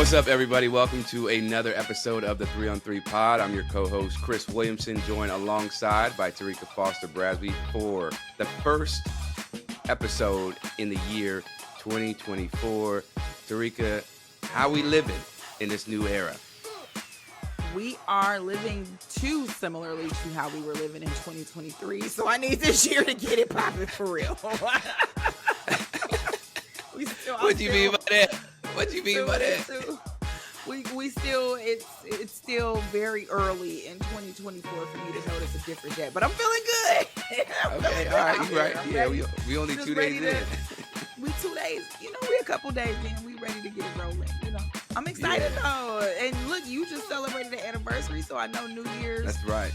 What's up, everybody? Welcome to another episode of the 3-on-3 Pod. I'm your co-host, Chris Williamson, joined alongside by Terrika Foster Brasby for the first episode in the year 2024. Terrika, how we living in this new era? We are living too similarly to how we were living in 2023, so I need this year to get it popping for real. What do you mean by that? What do you mean by that? We still, it's still very early in 2024 for me to notice a difference yet, but I'm feeling good. Okay, all right, you're right. Yeah, we only 2 days in. We 2 days, we a couple days in. We ready to get it rolling, I'm excited though. And look, you just celebrated the anniversary, so I know New Year's. That's right.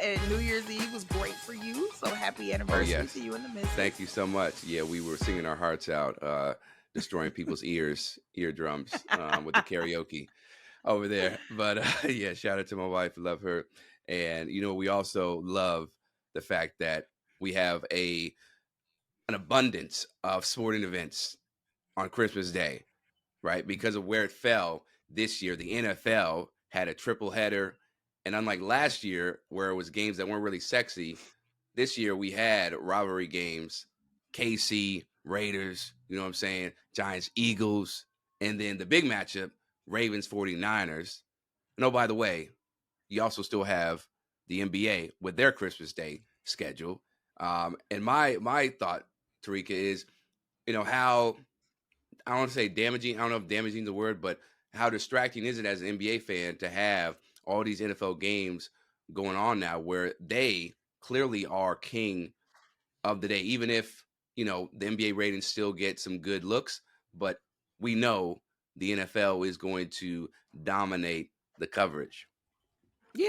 And New Year's Eve was great for you. So happy anniversary to you and the missus. Thank you so much. Yeah, we were singing our hearts out, destroying people's eardrums with the karaoke over there. But yeah, shout out to my wife. Love her. And we also love the fact that we have an abundance of sporting events on Christmas Day, right? Because of where it fell this year, the NFL had a triple header. And unlike last year, where it was games that weren't really sexy, this year we had rivalry games, KC, Raiders, you know what I'm saying? Giants, Eagles, and then the big matchup, Ravens, 49ers. And oh, by the way, you also still have the NBA with their Christmas Day schedule. And my thought, Terrika, is, how, I don't want to say damaging, I don't know if damaging is the word, but how distracting is it as an NBA fan to have all these NFL games going on now where they clearly are king of the day, even if, the NBA ratings still get some good looks, but we know the NFL is going to dominate the coverage. Yeah,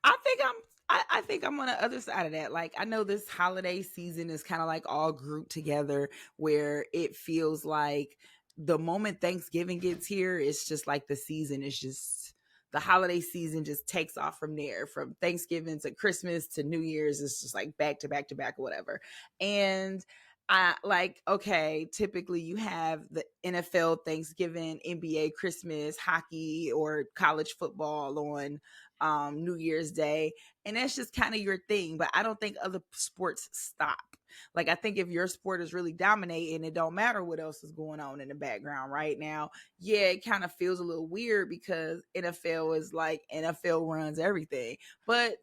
I think I'm on the other side of that. Like, I know this holiday season is kind of like all grouped together where it feels like the moment Thanksgiving gets here, it's just like the season is just, the holiday season just takes off from there. From Thanksgiving to Christmas to New Year's, it's just like back to back to back or whatever. And okay, typically you have the NFL Thanksgiving, NBA Christmas, hockey, or college football on New Year's Day. And that's just kind of your thing. But I don't think other sports stop. Like, I think if your sport is really dominating, it don't matter what else is going on in the background right now. Yeah, it kind of feels a little weird because NFL is like, NFL runs everything. But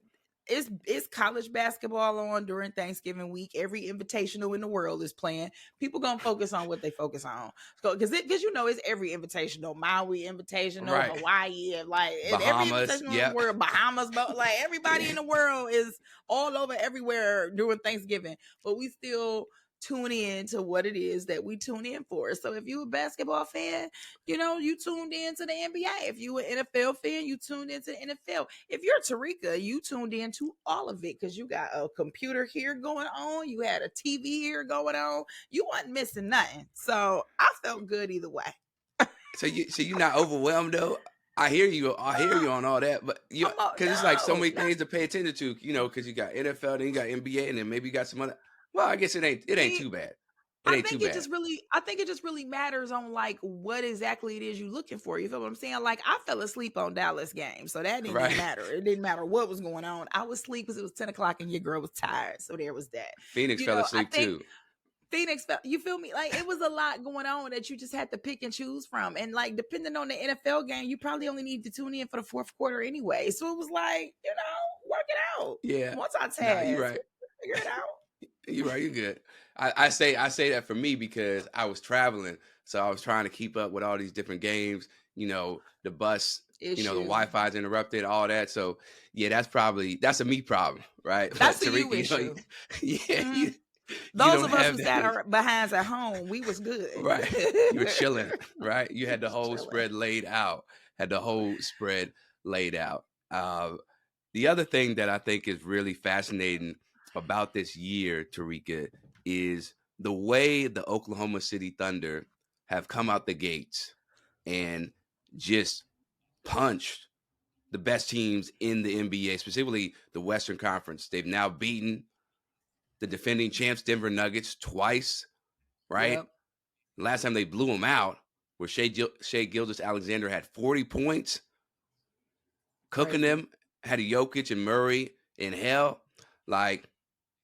it's college basketball on during Thanksgiving week. Every invitational in the world is playing. People gonna focus on what they focus on, because it's every invitational, Maui invitational, right. Hawaii, like Bahamas, every invitational in the world, Bahamas, but like everybody in the world is all over everywhere during Thanksgiving. But we still tune in to what it is that we tune in for. So if you're a basketball fan, you tuned in to the NBA. If you an NFL fan, you tuned into the NFL. If you're Terrika, you tuned in to all of it because you got a computer here going on. You had a TV here going on. You wasn't missing nothing. So I felt good either way. So you're not overwhelmed though? I hear you on all that, but because it's like so many things to pay attention to, because you got NFL, then you got NBA, and then maybe you got some other. Well, I guess it ain't too bad. I think it just really matters on like what exactly it is you're looking for. You feel what I'm saying? Like, I fell asleep on Dallas game, so that didn't matter. It didn't matter what was going on. I was asleep because it was 10 o'clock and your girl was tired. So there was that. Phoenix fell asleep too. You feel me? Like, it was a lot going on that you just had to pick and choose from. And like, depending on the NFL game, you probably only need to tune in for the fourth quarter anyway. So it was like, work it out. Yeah. Once I task, you're right. Figure it out. You're right. You're good. I say that for me because I was traveling, so I was trying to keep up with all these different games. The bus, the Wi-Fi's interrupted, all that. So yeah, that's a me problem, right? That's a you issue. Yeah. Mm-hmm. Those of us who sat our behinds at home, we was good. Right. You were chilling, right? You had the whole spread laid out. The other thing that I think is really fascinating about this year, Terrika, is the way the Oklahoma City Thunder have come out the gates and just punched the best teams in the NBA, specifically the Western Conference. They've now beaten the defending champs Denver Nuggets twice, right? Yep. Last time they blew them out where Shea Gilgeous-Alexander had 40 points, cooking Crazy. them, had a Jokic and Murray in hell. Like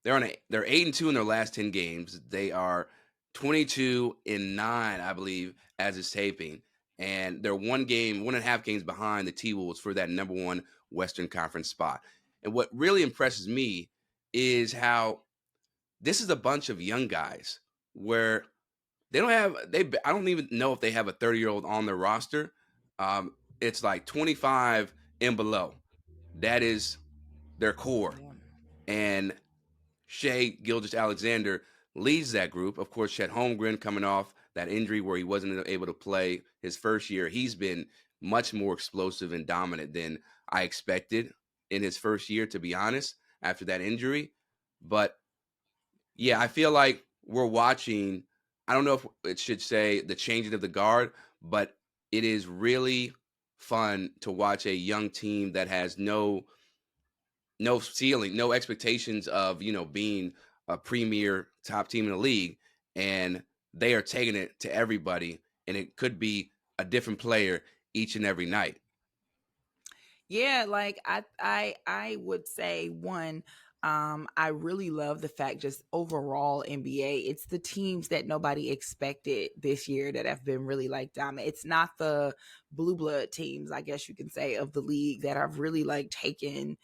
they're 8-2 in their last 10 games. They are 22-9, I believe, as it's taping. And they're 1.5 games behind the T-Wolves for that number one Western Conference spot. And what really impresses me is how this is a bunch of young guys where I don't even know if they have a 30-year-old on their roster. It's like 25 and below. That is their core. Yeah. And Shea Gilgeous-Alexander leads that group. Of course, Chet Holmgren coming off that injury where he wasn't able to play his first year. He's been much more explosive and dominant than I expected in his first year, to be honest, after that injury. But yeah, I feel like we're watching, I don't know if it should say the changing of the guard, but it is really fun to watch a young team that has no ceiling, no expectations of, being a premier top team in the league. And they are taking it to everybody. And it could be a different player each and every night. Yeah, like I would say one, I really love the fact just overall NBA, it's the teams that nobody expected this year that have been really like dominant. It's not the blue blood teams, I guess you can say, of the league that have really like taken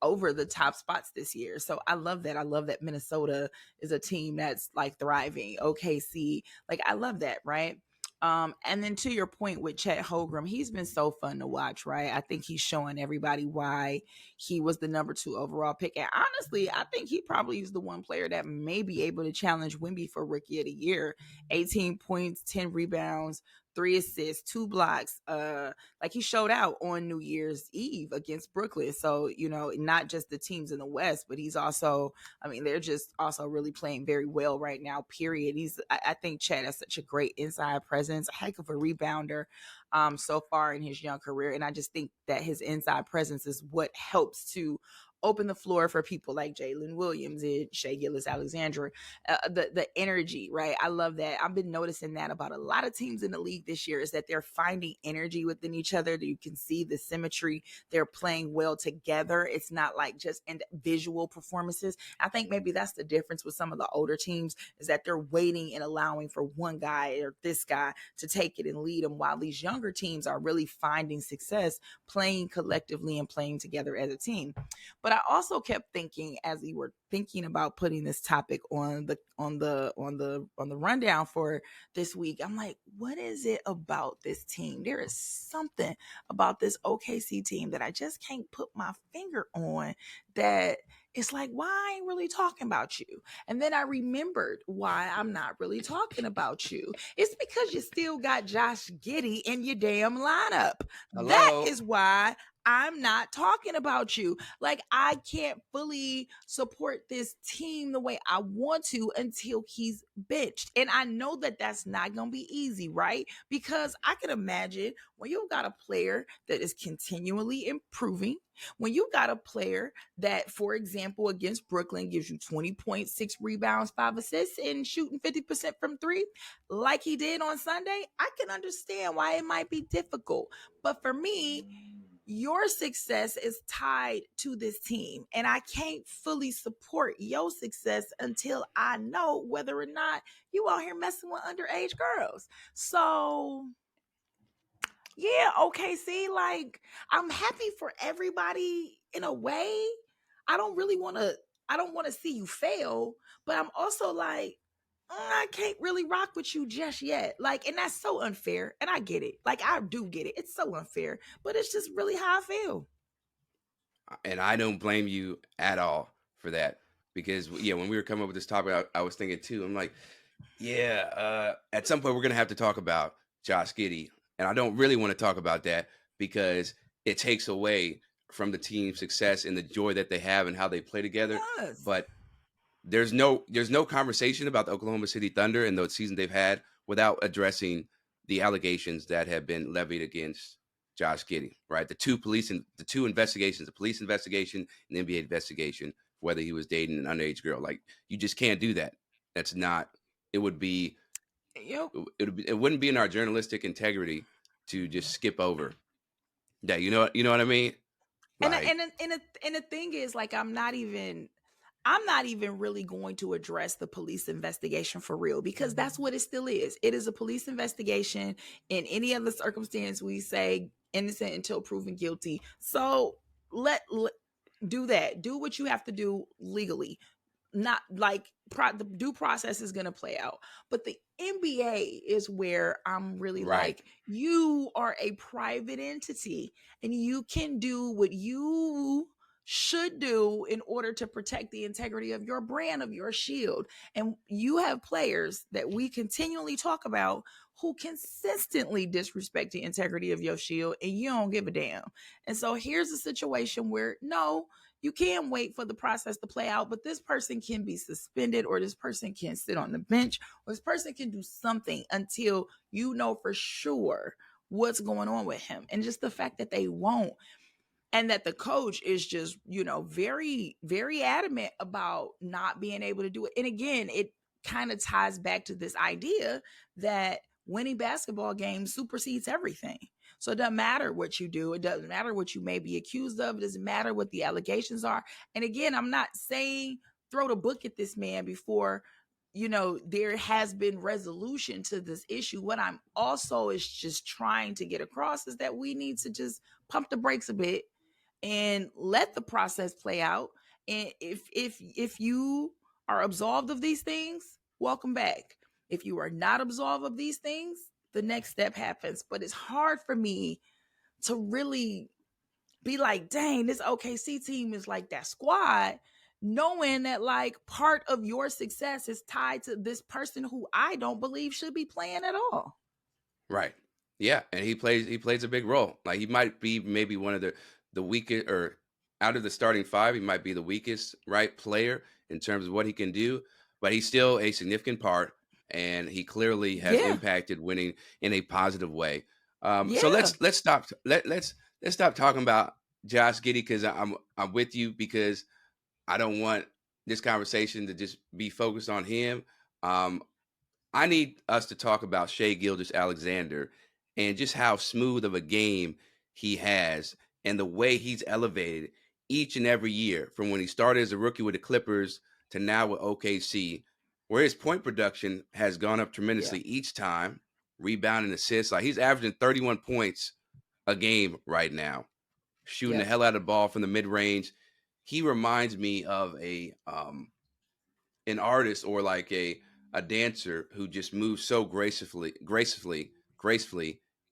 over the top spots this year. So I love that. I love that Minnesota is a team that's like thriving. OKC, like I love that, right? And then to your point with Chet Holmgren, he's been so fun to watch, right? I think he's showing everybody why he was the number 2 overall pick. And honestly, I think he probably is the one player that may be able to challenge Wemby for Rookie of the Year. 18 points, 10 rebounds, 3 assists, 2 blocks. Like he showed out on New Year's Eve against Brooklyn. So, not just the teams in the West, but he's also, I mean, they're just also really playing very well right now, period. I think Chad has such a great inside presence, a heck of a rebounder so far in his young career. And I just think that his inside presence is what helps to open the floor for people like Jalen Williams and Shea Gilgeous-Alexander. The energy, right? I love that. I've been noticing that about a lot of teams in the league this year is that they're finding energy within each other. You can see the symmetry. They're playing well together. It's not like just visual performances. I think maybe that's the difference with some of the older teams is that they're waiting and allowing for one guy or this guy to take it and lead them, while these younger teams are really finding success playing collectively and playing together as a team. But I also kept thinking as we were thinking about putting this topic on the rundown for this week, I'm like, what is it about this team? There is something about this OKC team that I just can't put my finger on, that it's like, why I ain't really talking about you? And then I remembered why I'm not really talking about you. It's because you still got Josh Giddey in your damn lineup. That Hello. is why I'm not talking about you. Like, I can't fully support this team the way I want to until he's benched. And I know that that's not going to be easy, right? Because I can imagine when you've got a player that is continually improving, when you got a player that, for example, against Brooklyn gives you 20.6 rebounds, 5 assists, and shooting 50% from 3, like he did on Sunday, I can understand why it might be difficult. But for me, your success is tied to this team, and I can't fully support your success until I know whether or not you out here messing with underage girls. So yeah, okay, see, like, I'm happy for everybody in a way. I don't really want to I don't want to see you fail, but I'm also like, I can't really rock with you just yet. Like, and that's so unfair. And I get it. Like, I do get it. It's so unfair, but it's just really how I feel. And I don't blame you at all for that. Because, yeah, when we were coming up with this topic, I was thinking too, I'm like, yeah, at some point we're going to have to talk about Josh Giddey. And I don't really want to talk about that because it takes away from the team's success and the joy that they have and how they play It together. does. But there's no conversation about the Oklahoma City Thunder and the season they've had without addressing the allegations that have been levied against Josh Giddey, right? The two investigations, the police investigation and the NBA investigation, whether he was dating an underage girl. Like, you just can't do that. That's not, it would be Yep. It wouldn't be in our journalistic integrity to just skip over that. You know what I mean? And Like, the thing is, like, I'm not even really going to address the police investigation for real, because that's what it still is. It is a police investigation. In any other circumstance, we say innocent until proven guilty. So let do that. Do what you have to do legally. Not like the due process is going to play out, but the NBA is where I'm really right, like, you are a private entity and you can do what you should do in order to protect the integrity of your brand, of your shield. And you have players that we continually talk about who consistently disrespect the integrity of your shield, and you don't give a damn. And so here's a situation where, no, you can wait for the process to play out, but this person can be suspended, or this person can sit on the bench, or this person can do something until you know for sure what's going on with him. And just the fact that they won't, and that the coach is just, very, very adamant about not being able to do it. And again, it kind of ties back to this idea that winning basketball games supersedes everything. So it doesn't matter what you do. It doesn't matter what you may be accused of. It doesn't matter what the allegations are. And again, I'm not saying throw the book at this man before there has been resolution to this issue. What I'm also is just trying to get across is that we need to just pump the brakes a bit and let the process play out. And if you are absolved of these things, welcome back. If you are not absolved of these things, the next step happens. But it's hard for me to really be like, dang, this OKC team is like that squad, knowing that like part of your success is tied to this person who I don't believe should be playing at all. right. Yeah, and he plays a big role. Like, he might be maybe one of the weakest, or out of the starting five, he might be the weakest, right, player in terms of what he can do, but he's still a significant part, and he clearly has Yeah. impacted winning in a positive way. So Yeah. let's stop talking about Josh Giddey, because I'm with you, because I don't want this conversation to just be focused on him. Um, I need us to talk about Shea Gilgeous-Alexander and just how smooth of a game he has, and the way he's elevated each and every year, from when he started as a rookie with the Clippers to now with OKC, where his point production has gone up Yeah. tremendously each time, rebound and assists. Like, he's averaging 31 points a game right now, shooting the Yep. hell out of the ball from the mid range. He reminds me of a an artist, or like a dancer who just moves so gracefully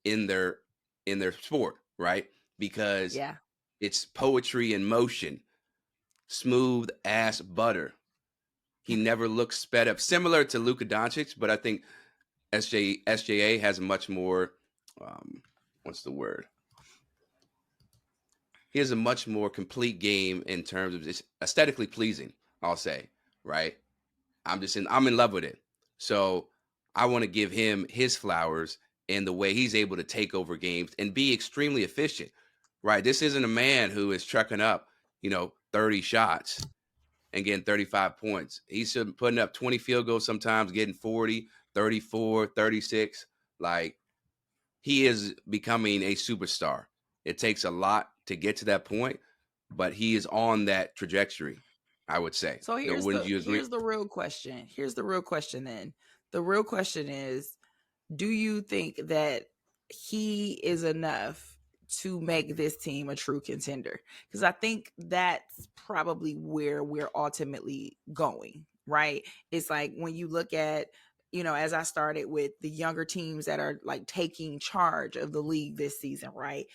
in their sport, right? Because Yeah. it's poetry in motion, smooth ass butter. He never looks sped up, similar to Luka Doncic, but I think SJA has a much more, um, what's the word? He has a much more complete game in terms of just aesthetically pleasing, I'll say, right? I'm in love with it. So I want to give him his flowers, and the way he's able to take over games and be extremely efficient. Right. This isn't a man who is trucking up, 30 shots and getting 35 points. He's putting up 20 field goals sometimes, getting 40, 34, 36. Like, he is becoming a superstar. It takes a lot to get to that point, but he is on that trajectory, I would say. So Wouldn't you agree? here's the real question. Here's the real question then. The real question is, do you think that he is enough to make this team a true contender? Because I think that's probably where we're ultimately going, right? It's like when you look at, as I started with the younger teams that are like taking charge of the league this season, right?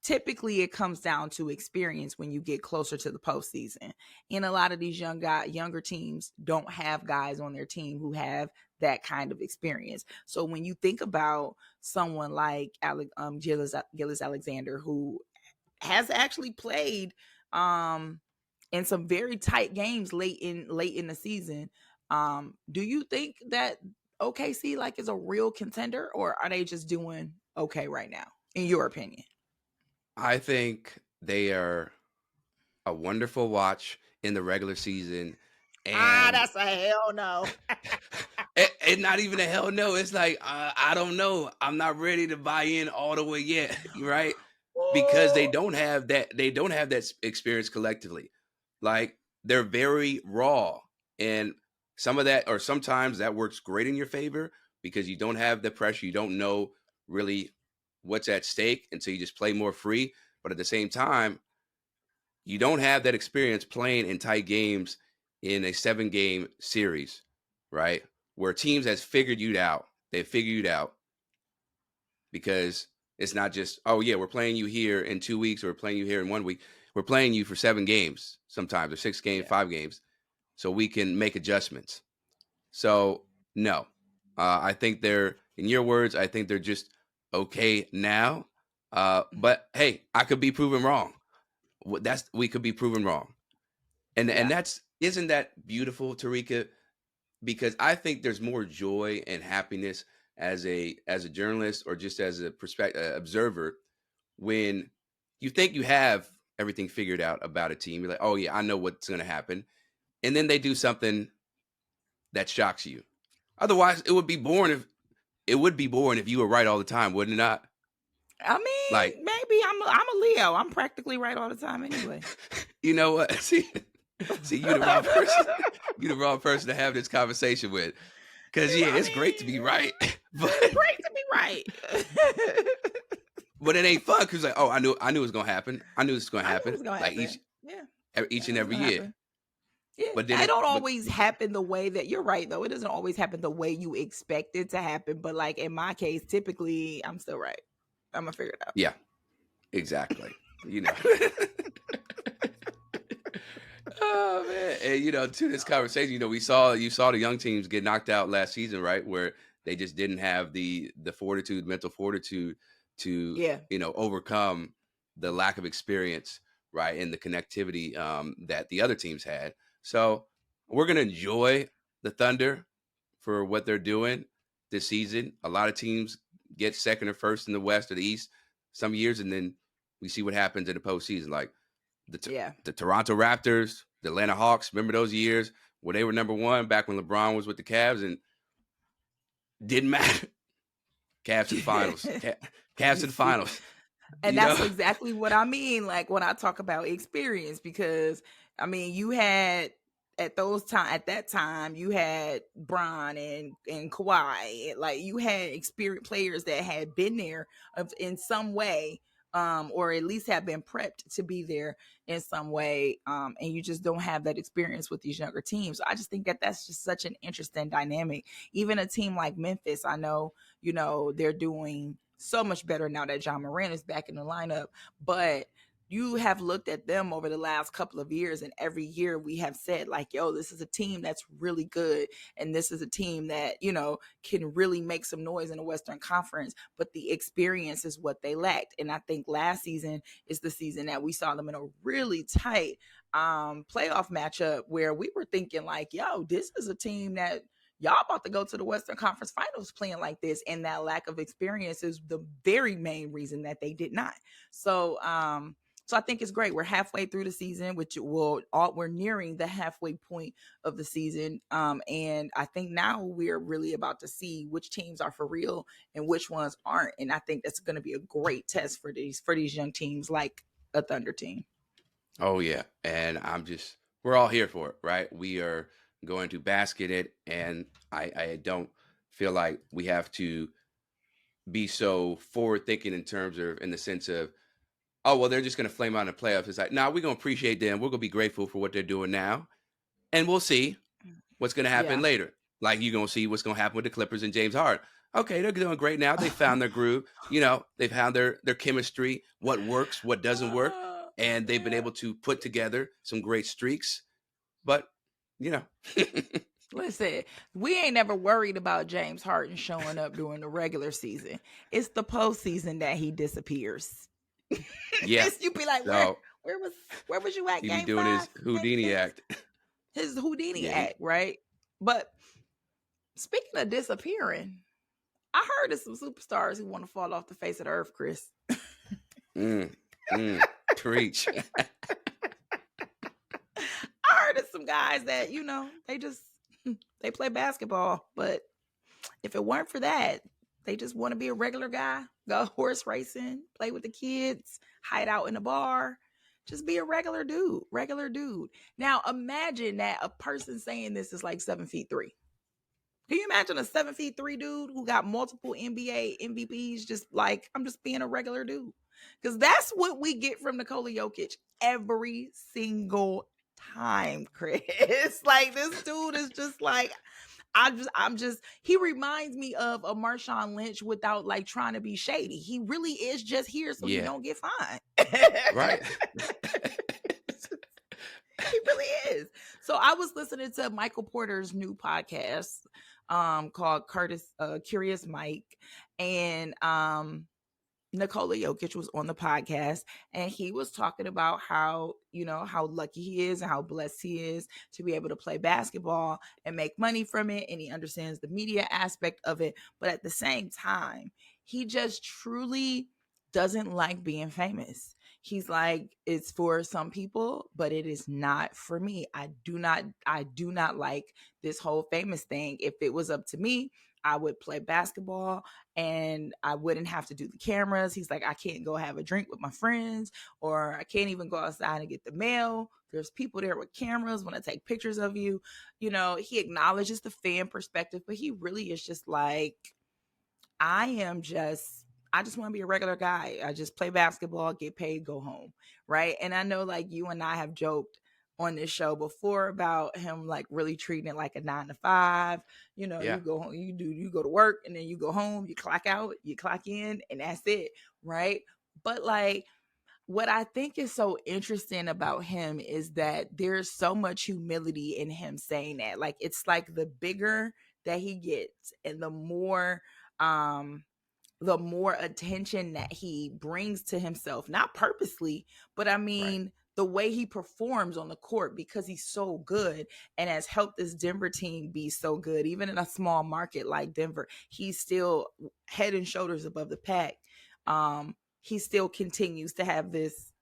Typically, it comes down to experience when you get closer to the postseason. And a lot of these younger teams don't have guys on their team who have that kind of experience. So when you think about someone like Gillis Alexander, who has actually played in some very tight games late in the season, do you think that OKC like is a real contender, or are they just doing okay right now, in your opinion? I think they are a wonderful watch in the regular season, Ah, and that's a hell no. And not even a hell no. It's like I don't know. I'm not ready to buy in all the way yet, right? Because they Ooh. don't have that. They don't have that experience collectively. Like they're very raw, and some of that, or sometimes that works great in your favor because you don't have the pressure. You don't know really what's at stake, and so you just play more free. But at the same time, you don't have that experience playing in tight games in a 7-game series, right? Where teams has figured you out. They figured you out because it's not just, oh yeah, we're playing you here in 2 weeks or we're playing you here in 1 week. We're playing you for 7 games sometimes, or 6 games, Yeah. 5 games, so we can make adjustments. So no, I think they're, in your words, I think they're just okay now. But hey, I could be proven wrong. That's we could be proven wrong. And Yeah. that's, isn't that beautiful, Tarika? Because I think there's more joy and happiness as a journalist or just as a observer when you think you have everything figured out about a team. You're like, oh yeah, I know what's going to happen, and then they do something that shocks you. Otherwise, it would be boring if you were right all the time, wouldn't it not? I Like, mean, maybe I'm a Leo. I'm practically right all the time anyway. you know what? See, you the wrong person. You the wrong person to have this conversation with. Because yeah, I it's great to mean, be right, but it's great to be right. but it ain't fun because like, oh, I knew it was gonna happen. I knew this was gonna I knew it happen. was gonna Like happen. Yeah, each I and knew it was every gonna year. happen. Yeah, But then it it don't but always happen the way that you're right though. It doesn't always happen the way you expect it to happen. But like in my case, typically I'm still right. I'm gonna figure it out. yeah, exactly. You know. Oh man. And to this conversation, you saw the young teams get knocked out last season, right? Where they just didn't have the fortitude, mental fortitude to, Yeah, overcome the lack of experience, right? And the connectivity that the other teams had. So we're gonna enjoy the Thunder for what they're doing this season. A lot of teams get second or first in the West or the East some years, and then we see what happens in the postseason. Like yeah. the Toronto Raptors, the Atlanta Hawks. Remember those years where they were number one back when LeBron was with the Cavs and didn't matter. Cavs to the finals. Cavs to You the see, finals. and You know? that's exactly what I mean. Like when I talk about experience, because I mean, you had at that time, you had Bron and Kawhi. Like you had experienced players that had been there in some way, or at least have been prepped to be there in some way. And you just don't have that experience with these younger teams. So I just think that that's just such an interesting dynamic. Even a team like Memphis, I know, they're doing so much better now that John Moran is back in the lineup. But you have looked at them over the last couple of years, and every year we have said, like, yo, this is a team that's really good. And this is a team that, can really make some noise in the Western Conference. But the experience is what they lacked. And I think last season is the season that we saw them in a really tight playoff matchup where we were thinking, like, yo, this is a team that y'all about to go to the Western Conference Finals playing like this, and that lack of experience is the very main reason that they did not. So I think it's great. We're halfway through the season, which we're nearing the halfway point of the season, and I think now we're really about to see which teams are for real and which ones aren't. And I think that's going to be a great test for these young teams like a Thunder team. Oh yeah. And we're all here for it, right? We are going to basket it. And I don't feel like we have to be so forward thinking in the sense of, oh, well, they're just going to flame out in the playoffs. It's like, nah, we're going to appreciate them. We're going to be grateful for what they're doing now. And we'll see what's going to happen Yeah. later. Like you're going to see what's going to happen with the Clippers and James Harden. Okay, they're doing great now. They found their groove. They've found their chemistry, what works, what doesn't work. And they've been Yeah. able to put together some great streaks. But, you know, Listen, we ain't never worried about James Harden showing up during the regular season. It's the postseason that he disappears. yeah. You be like, where So where was where was you at he be game doing his 5, game Houdini 6? act. His Houdini Yeah. act, right? But speaking of disappearing, I heard of some superstars who want to fall off the face of the earth, Chris. Mm, preach. I heard of some guys that, they just they play basketball, but If it weren't for that, they just want to be a regular guy, go horse racing, play with the kids, hide out in a bar, just be a regular dude, regular dude. Now imagine that a person saying this is like 7 feet 3. Can you imagine a 7 feet 3 dude who got multiple NBA MVPs? Just like, I'm just being a regular dude. Because that's what we get from Nikola Jokic every single time, Chris. Like, this dude is just like, he reminds me of a Marshawn Lynch without like trying to be shady. He really is just here so he Yeah. don't get fined. Right. He really is. So I was listening to Michael Porter's new podcast called Curious Mike, and Nikola Jokic was on the podcast, and he was talking about how, how lucky he is and how blessed he is to be able to play basketball and make money from it. And he understands the media aspect of it. But at the same time, he just truly doesn't like being famous. He's like, it's for some people, but it is not for me. I do not like this whole famous thing. If it was up to me, I would play basketball and I wouldn't have to do the cameras. He's like, I can't go have a drink with my friends, or I can't even go outside and get the mail. There's people there with cameras want to take pictures of you. He acknowledges the fan perspective, but he really is just like, I just want to be a regular guy. I just play basketball, get paid, go home. Right. And I know like you and I have joked on this show before about him like really treating it like a 9 to 5. You Yeah. go home, you go to work and then you go home, you clock out, you clock in, and that's it. Right. But like, what I think is so interesting about him is that there's so much humility in him saying that. Like, it's like the bigger that he gets and the more attention that he brings to himself, not purposely, but I Right. mean, the way he performs on the court because he's so good and has helped this Denver team be so good. Even in a small market like Denver, he's still head and shoulders above the pack. He still continues to have this,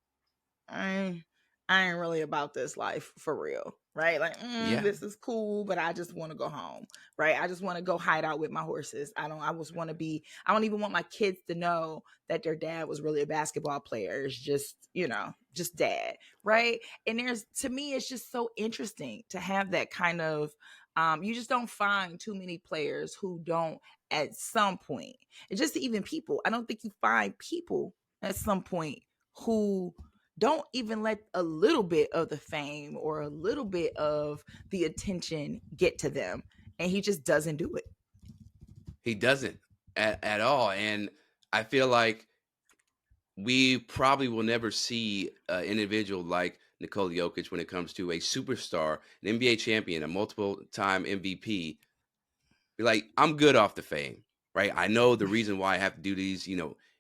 I, I ain't really about this life for real, right? Like, Yeah. this is cool, but I just want to go home, right? I just want to go hide out with my horses. I don't even want my kids to know that their dad was really a basketball player. It's just, just dad, right? And to me, it's just so interesting to have that kind of, you just don't find too many players who don't at some point, it's just even people. I don't think you find people at some point who don't even let a little bit of the fame or a little bit of the attention get to them. And he just doesn't do it. He doesn't at all. And I feel like we probably will never see an individual like Nikola Jokic when it comes to a superstar, an NBA champion, a multiple time MVP. Be like, I'm good off the fame, right? I know the reason why I have to do these,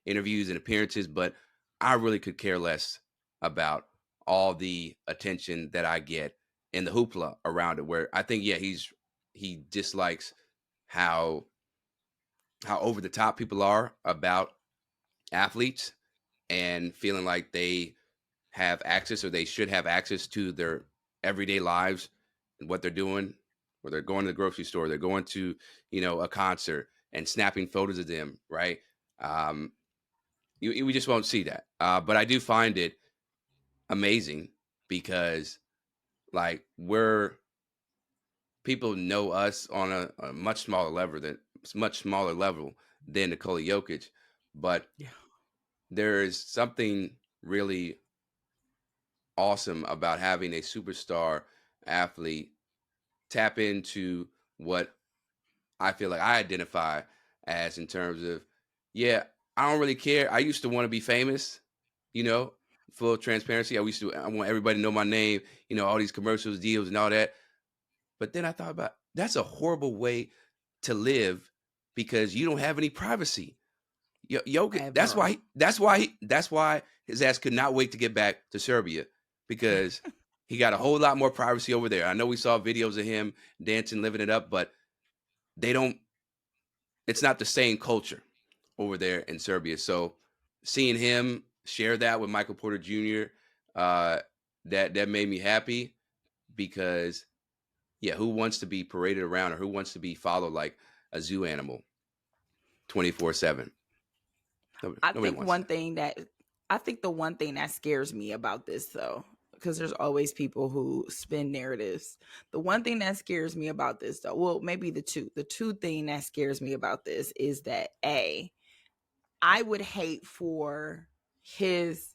interviews and appearances, but I really could care less about all the attention that I get and the hoopla around it. Where I think, yeah, he dislikes how over the top people are about athletes and feeling like they have access or they should have access to their everyday lives and what they're doing, where they're going to the grocery store, they're going to, a concert and snapping photos of them, right? Um, we just won't see that. But I do find it amazing because, like, people know us on a much smaller level than Nikola Jokic, but Yeah. there is something really awesome about having a superstar athlete tap into what I feel like I identify as in terms of, yeah, I don't really care. I used to want to be famous, you know, full transparency. I want everybody to know my name, all these commercials, deals, and all that. But then I thought about that's a horrible way to live because you don't have any privacy. Jokic, Ever. that's why his ass could not wait to get back to Serbia because he got a whole lot more privacy over there. I know we saw videos of him dancing, living it up, but they don't. It's not the same culture over there in Serbia. So seeing him share that with Michael Porter Jr., that made me happy because yeah, who wants to be paraded around or who wants to be followed like a zoo animal 24/7. I Nobody think wants one that. thing that I think the one thing that scares me about this though, because there's always people who spin narratives. The one thing that scares me about this though, well, maybe the two. The two thing that scares me about this is that I would hate for his,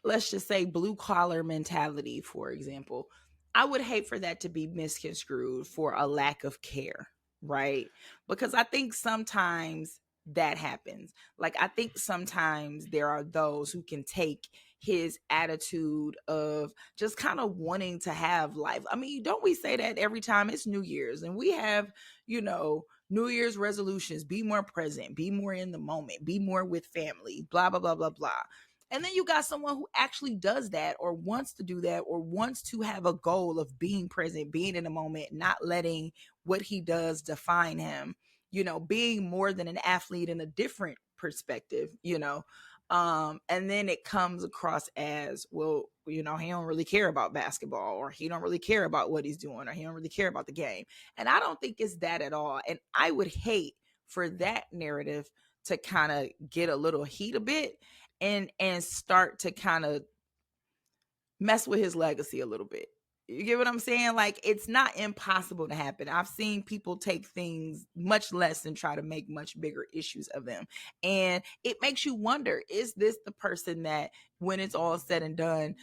let's just say, blue collar mentality, for example. I would hate for that to be misconstrued for a lack of care, right? Because I think sometimes that happens. Like, I think sometimes there are those who can take his attitude of just kind of wanting to have life. I mean, don't we say that every time it's New Year's and we have, New Year's resolutions, be more present, be more in the moment, be more with family, blah, blah, blah, blah, blah. And then you got someone who actually does that or wants to do that or wants to have a goal of being present, being in the moment, not letting what he does define him, being more than an athlete in a different perspective, and then it comes across as, well, he don't really care about basketball, or he don't really care about what he's doing, or he don't really care about the game. And I don't think it's that at all. And I would hate for that narrative to kind of get a little heat a bit and start to kind of mess with his legacy a little bit. You get what I'm saying? Like, it's not impossible to happen. I've seen people take things much less and try to make much bigger issues of them. And it makes you wonder, is this the person that, when it's all said and done,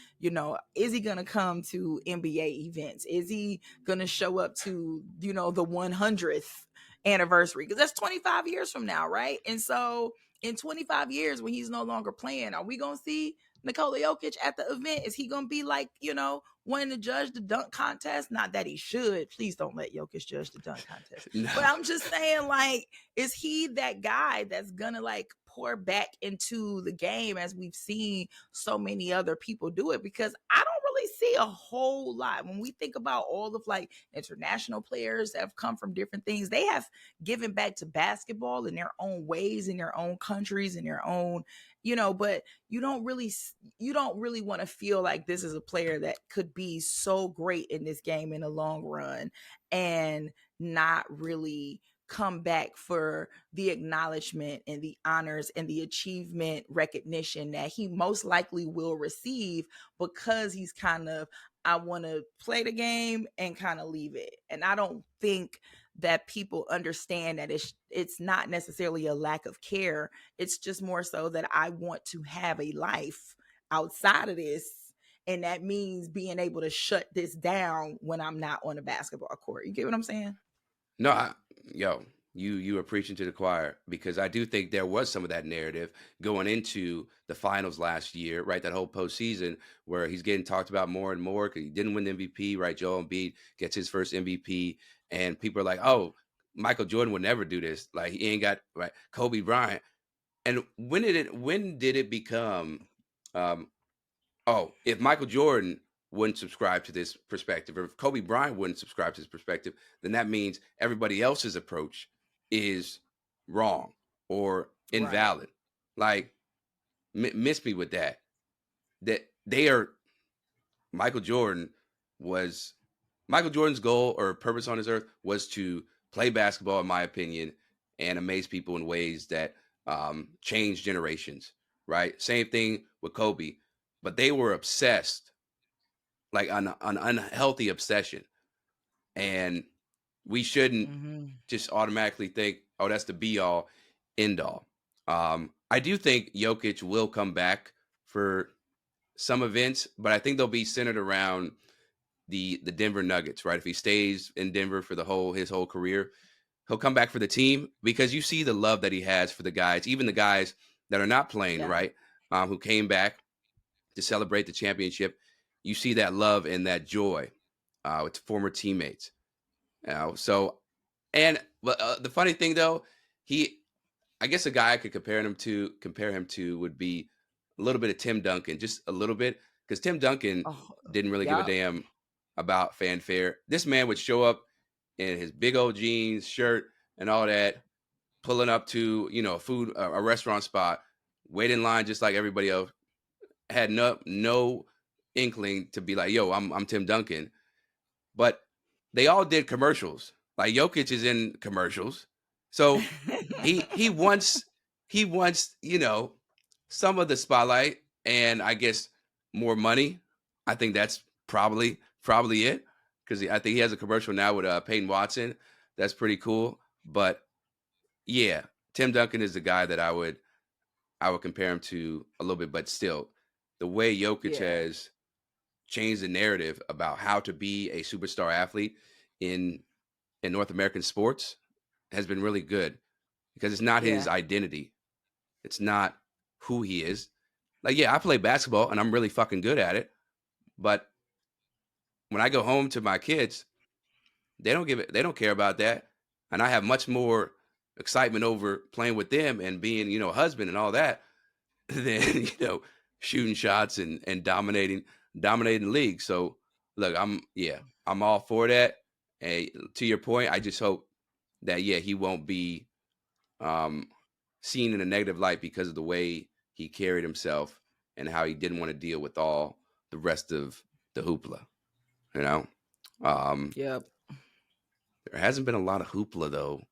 is he going to come to NBA events? Is he going to show up to, the 100th anniversary? Because that's 25 years from now, right? And so in 25 years, when he's no longer playing, are we going to see Nikola Jokic at the event? Is he gonna be like, wanting to judge the dunk contest? Not that he should. Please don't let Jokic judge the dunk contest. No. But I'm just saying, like, is he that guy that's gonna like pour back into the game as we've seen so many other people do it? Because I don't really see a whole lot when we think about all of like international players that have come from different things. They have given back to basketball in their own ways, in their own countries, in their own, but you don't really want to feel like this is a player that could be so great in this game in the long run and not really come back for the acknowledgement and the honors and the achievement recognition that he most likely will receive, because he's kind of, I want to play the game and kind of leave it. And I don't think that people understand that it's not necessarily a lack of care. It's just more so that I want to have a life outside of this. And that means being able to shut this down when I'm not on a basketball court. You get what I'm saying? No, yo, you are preaching to the choir, because I do think there was some of that narrative going into the finals last year, right? That whole postseason where he's getting talked about more and more because he didn't win the MVP, right? Joel Embiid gets his first MVP, and people are like, "Oh, Michael Jordan would never do this. Like, he ain't got, right, Kobe Bryant." And when did it become, um, oh, if Michael Jordan wouldn't subscribe to this perspective, or if Kobe Bryant wouldn't subscribe to this perspective, then that means everybody else's approach is wrong or Right. invalid. Like, miss me with that. That they are, Michael Jordan was Michael Jordan's goal or purpose on this earth was to play basketball, in my opinion, and amaze people in ways that change generations. Right. Same thing with Kobe, but they were obsessed, like an unhealthy obsession, and we shouldn't Mm-hmm. just automatically think, oh, that's the be all end all. I do think Jokic will come back for some events, but I think they'll be centered around the Denver Nuggets, right? If he stays in Denver for his whole career, he'll come back for the team, because you see the love that he has for the guys, even the guys that are not playing, Yeah. right? Who came back to celebrate the championship. You see that love and that joy with former teammates. So, and the funny thing though, he, I guess a guy I could compare him to would be a little bit of Tim Duncan, just a little bit, because Tim Duncan Oh, didn't really give a yep. damn about fanfare. This man would show up in his big old jeans, shirt, and all that, pulling up to a restaurant spot, wait in line just like everybody else. Had no inkling to be like, yo, I'm Tim Duncan. But they all did commercials. Like Jokic is in commercials, so he wants some of the spotlight and I guess more money. I think that's probably it because I think he has a commercial now with Peyton Watson. That's pretty cool. But yeah, Tim Duncan is the guy that I would compare him to a little bit. But still, the way Jokic Yeah, has changed the narrative about how to be a superstar athlete in North American sports has been really good because it's not his yeah, identity. It's not who he is. Like, yeah, I play basketball and I'm really fucking good at it. But when I go home to my kids, they don't care about that. And I have much more excitement over playing with them and being, a husband and all that than, shooting shots and dominating the league. So look, I'm all for that. And to your point, I just hope that he won't be um, seen in a negative light because of the way he carried himself and how he didn't want to deal with all the rest of the hoopla. You know, um, yep, there hasn't been a lot of hoopla though,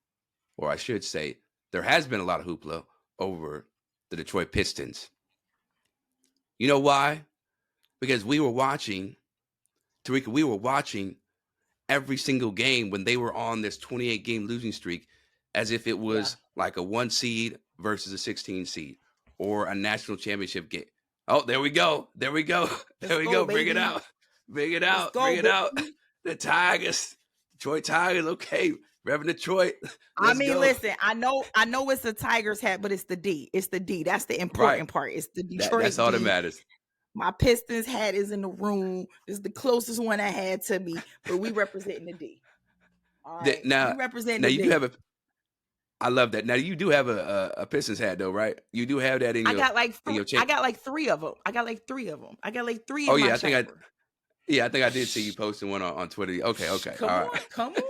or I should say, there has been a lot of hoopla over the Detroit Pistons. You know why? Because we were watching, Terrika, we were watching every single game when they were on this 28 game losing streak as if it yeah. was like a 1 seed versus a 16 seed or a national championship game. Oh, there we go. There we go. Let's There we go, go. Bring it baby. out. Bring it Let's out. go, Bring it out. baby. The Tigers. Detroit Tigers. Okay. Reverend Detroit. I Let's mean, go. listen, I know it's the Tigers hat, but it's the D. It's the D. That's the Right. important part. It's the That's Detroit all that D. matters. My Pistons hat is in the room. It's the closest one I had to me, but we representing the D. All right. We Now, represent now the you do D. have I love that. Now you do have a Pistons hat though, right? You do have that in I your got like chain. three of them. I got like three of them. I got like three Oh in my yeah, chamber. I think I did see you posting one on Twitter. Okay, okay. Come All on, right. come on.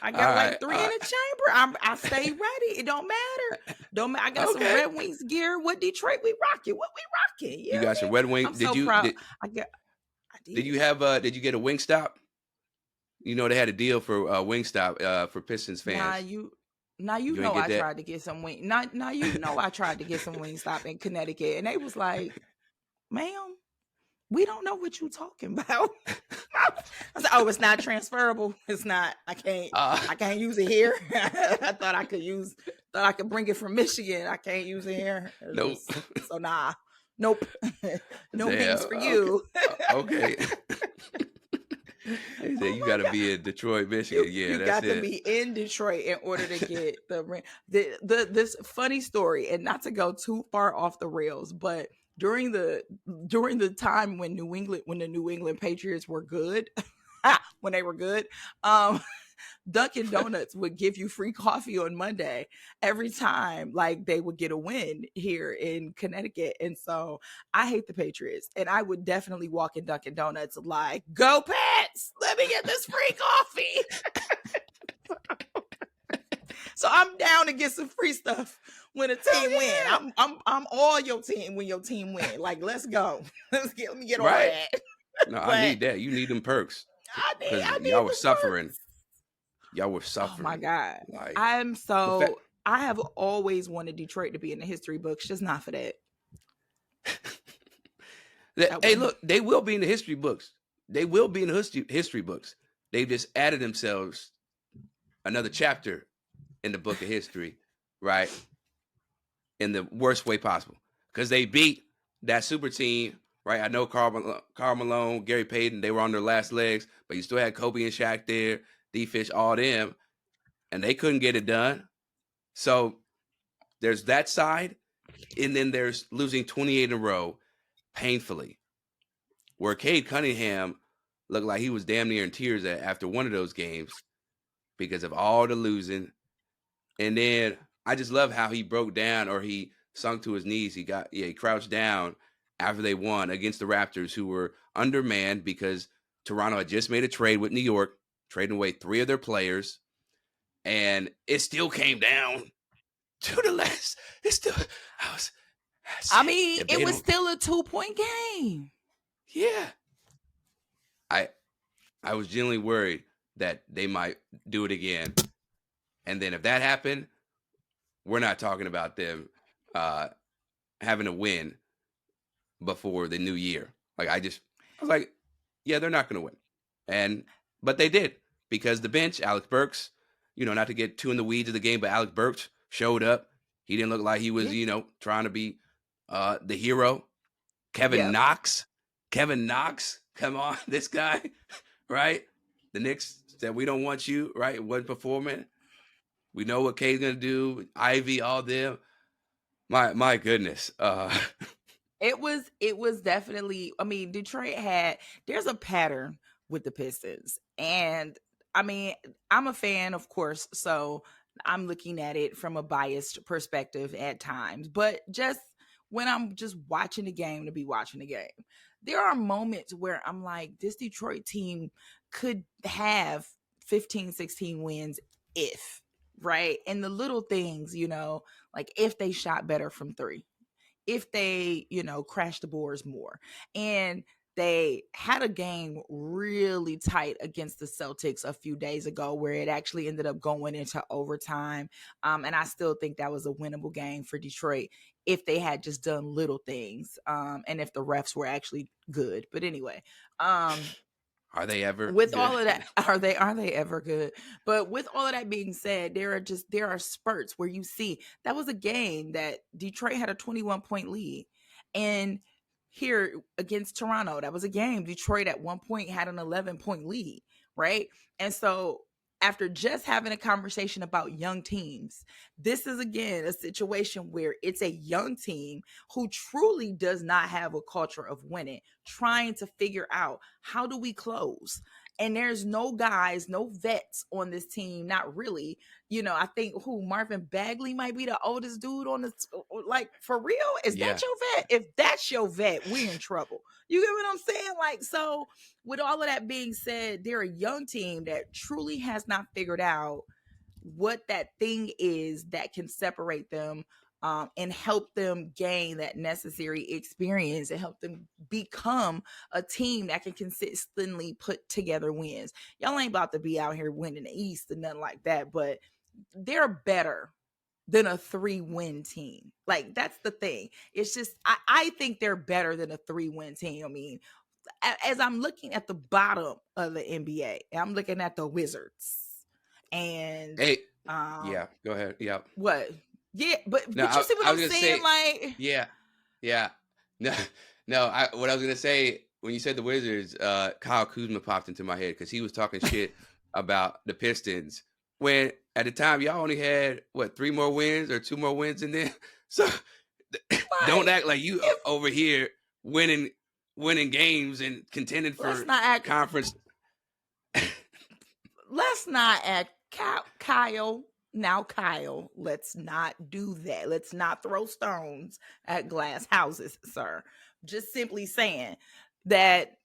I All got right. like three All in right. the chamber. I stay ready. It don't matter. Don't matter. I got some Okay. Red Wings gear. What Detroit we rocking? What we rocking? You You know what got I your mean? Red Wing. I'm so proud. I Did did. you have did you get a Wingstop? They had a deal for Wingstop for Pistons Nah, fans. you You ain't know get I that? tried to get some wing. Now you know I tried to get some Wingstop in Connecticut, and they was like, "Ma'am, we don't know what you talking about." I said, "Oh, it's not transferable. It's not. I Uh can't use it here. I thought I could bring it from Michigan. I can't use it here. nope. So nah, nope, no Yeah, wings for okay. you. Okay. They said Oh you my got to god, be in Detroit, Michigan. you Yeah, you that's got to it. be in Detroit in order to get the ring. This funny story, and not to go too far off the rails, but during the time when the New England Patriots were good, when they were good, um, Dunkin' Donuts would give you free coffee on Monday every time, like they would get a win here in Connecticut. And so I hate the Patriots, and I would definitely walk in Dunkin' Donuts like, "Go Pats! Let me get this free coffee." So I'm down to get some free stuff when a Hell team win. yeah. I'm all your team when your team win. Like, let's go. Let me get all of Right? that. No, I But need that. You need them perks because I need y'all were the suffering. perks. Y'all were Oh my suffering. God. Like I'm the fact. so I have always wanted Detroit to be in the history books, just not for that. That Hey, one. look, they will be in the history books. They will be in the history books. They've just added themselves another chapter in the book of history, right? In the worst way possible. Because they beat that super team, right? I know Karl Malone, Gary Payton, they were on their last legs, but you still had Kobe and Shaq there, D-Fish, all them, and they couldn't get it done. So there's that side, and then there's losing 28 in a row painfully, where Cade Cunningham looked like he was damn near in tears after one of those games because of all the losing. And then I just love how he broke down or he sunk to his knees. He crouched down after they won against the Raptors, who were undermanned because Toronto had just made a trade with New York, trading away 3 of their players. And it still came down to the last. It's still, I mean, if it they was don't, still a 2-point game. yeah. I was genuinely worried that they might do it again. And then if that happened, we're not talking about them uh, having a win before the new year. I was like, yeah, they're not going to win. But they did because the bench, Alex Burks, not to get too in the weeds of the game, but Alex Burks showed up. He didn't look like he was, Yeah. trying to be the hero. Kevin Yep. Knox, come on, this guy, right? The Knicks said we don't want you, right? Wasn't performing. We know what K's gonna do. Ivy, all them. My goodness. It was definitely, I mean, there's a pattern with the Pistons. And I mean, I'm a fan, of course, so I'm looking at it from a biased perspective at times. But just when I'm just watching the game to be watching the game, there are moments where I'm like, this Detroit team could have 15, 16 wins if, right? And the little things, like if they shot better from three, if they, crash the boards more. And they had a game really tight against the Celtics a few days ago where it actually ended up going into overtime. And I still think that was a winnable game for Detroit if they had just done little things, and if the refs were actually good. But anyway, Are they ever with good? all of that, are they ever good? But with all of that being said, there are spurts where you see that was a game that Detroit had a 21-point lead. And here against Toronto, that was a game Detroit at one point had an 11-point lead, right? And so after just having a conversation about young teams, this is again a situation where it's a young team who truly does not have a culture of winning, trying to figure out how do we close. And there's no guys, no vets on this team, not really. I think Marvin Bagley might be the oldest dude on this. Like, for real, is that Yeah. your vet? If that's your vet, we're in trouble. You get what I'm saying? Like, so with all of that being said, they're a young team that truly has not figured out what that thing is that can separate them, and help them gain that necessary experience and help them become a team that can consistently put together wins. Y'all ain't about to be out here winning the East or nothing like that, but they're better than a 3-win team. Like, that's the thing. It's just, I think they're better than a 3-win team. I mean, as I'm looking at the bottom of the NBA, I'm looking at the Wizards. And Hey, um yeah, go ahead. Yeah. what? Yeah, but No, you see what I I'm was gonna saying? say, Like, yeah, yeah. No, no. What I was gonna say when you said the Wizards, Kyle Kuzma popped into my head because he was talking shit about the Pistons when at the time y'all only had what 3 more wins or 2 more wins in there. So don't like act like you if over here winning games and contending let's for not act conference. let's not act Kyle. Now, Kyle, let's not do that. Let's not throw stones at glass houses, sir. Just simply saying that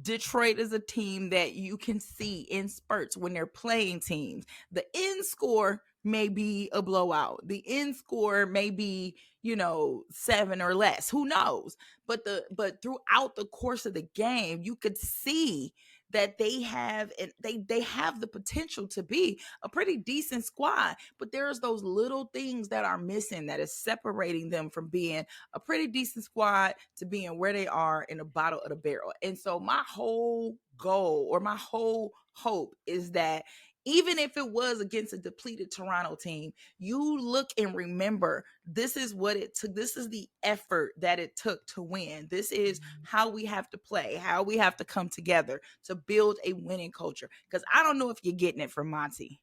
Detroit is a team that you can see in spurts when they're playing teams. The end score may be a blowout. The end score may be, 7 or less. Who knows? But throughout the course of the game, you could see that they have the potential to be a pretty decent squad. But there's those little things that are missing that is separating them from being a pretty decent squad to being where they are in the bottom of the barrel. And so my whole goal or my whole hope is that even if it was against a depleted Toronto team, you look and remember this is what it took. This is the effort that it took to win. This is how we have to play, how we have to come together to build a winning culture. Because I don't know if you're getting it from Monty.